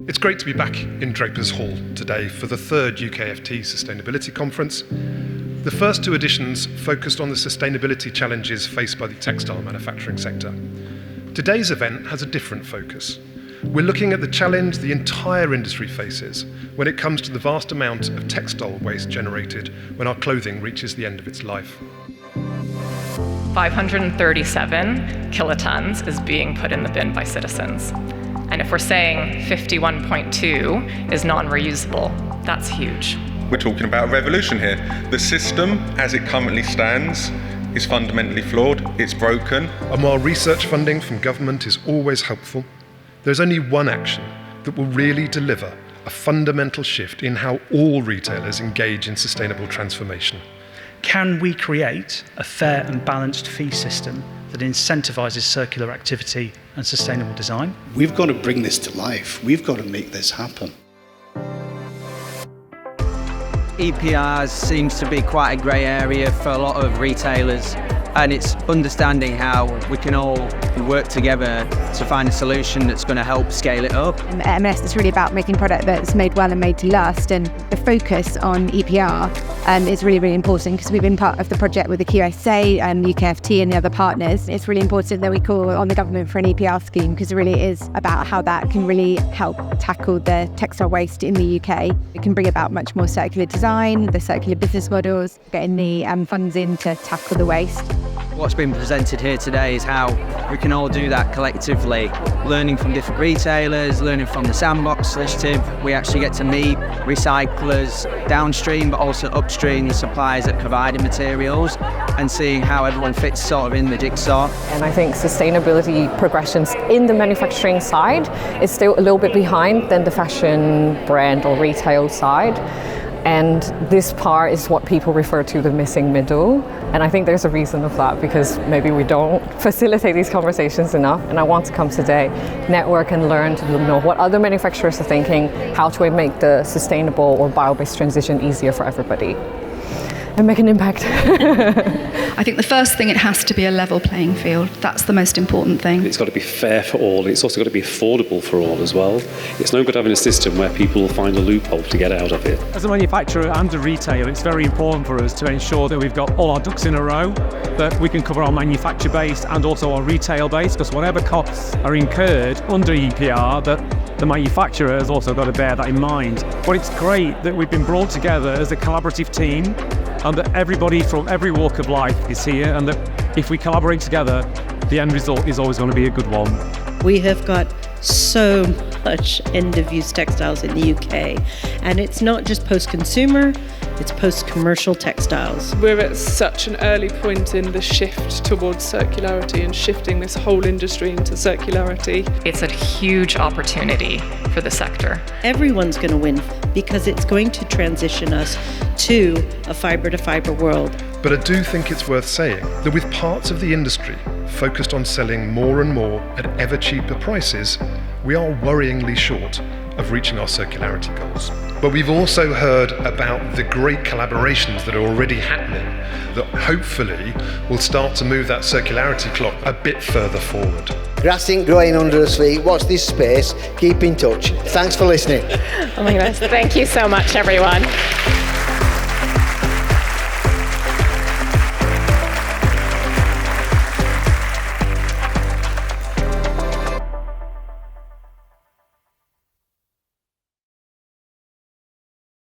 It's great to be back in Drapers Hall today for the third UKFT Sustainability Conference. The first two editions focused on the sustainability challenges faced by the textile manufacturing sector. Today's event has a different focus. We're looking at the challenge the entire industry faces when it comes to the vast amount of textile waste generated when our clothing reaches the end of its life. 537 kilotons is being put in the bin by citizens. And if we're saying 51.2 is non-reusable, that's huge. We're talking about a revolution here. The system, as it currently stands, is fundamentally flawed, it's broken. And while research funding from government is always helpful, there's only one action that will really deliver a fundamental shift in how all retailers engage in sustainable transformation. Can we create a fair and balanced fee system that incentivises circular activity and sustainable design? We've got to bring this to life. We've got to make this happen. EPR seems to be quite a grey area for a lot of retailers, and it's understanding how we can all work together to find a solution that's going to help scale it up. At M&S, it's really about making product that's made well and made to last, and the focus on EPR is really, really important because we've been part of the project with the QSA and UKFT and the other partners. It's really important that we call on the government for an EPR scheme because it really is about how that can really help tackle the textile waste in the UK. It can bring about much more circular design, the circular business models, getting the funds in to tackle the waste. What's been presented here today is how we can all do that collectively, learning from different retailers, learning from the Sandbox Initiative. We actually get to meet recyclers downstream, but also upstream, the suppliers that provide the materials, and seeing how everyone fits sort of in the jigsaw. And I think sustainability progressions in the manufacturing side is still a little bit behind than the fashion brand or retail side. And this part is what people refer to the missing middle. And I think there's a reason of that because maybe we don't facilitate these conversations enough. And I want to come today, network and learn to know what other manufacturers are thinking, how to make the sustainable or bio-based transition easier for everybody and make an impact. I think the first thing, it has to be a level playing field. That's the most important thing. It's got to be fair for all, and it's also got to be affordable for all as well. It's no good having a system where people will find a loophole to get out of it. As a manufacturer and a retailer, it's very important for us to ensure that we've got all our ducks in a row, that we can cover our manufacture base and also our retail base, because whatever costs are incurred under EPR, that the manufacturer has also got to bear that in mind. But it's great that we've been brought together as a collaborative team, and that everybody from every walk of life is here, and that if we collaborate together, the end result is always going to be a good one. We have got so much end-of-use textiles in the UK, and it's not just post-consumer, it's post-commercial textiles. We're at such an early point in the shift towards circularity and shifting this whole industry into circularity. It's a huge opportunity for the sector. Everyone's going to win because it's going to transition us to a fibre-to-fibre world. But I do think it's worth saying that with parts of the industry focused on selling more and more at ever cheaper prices, we are worryingly short of reaching our circularity goals. But we've also heard about the great collaborations that are already happening that hopefully will start to move that circularity clock a bit further forward. Grass ain't growing under us feet. Watch this space. Keep in touch. Thanks for listening. Oh my goodness. Thank you so much, everyone.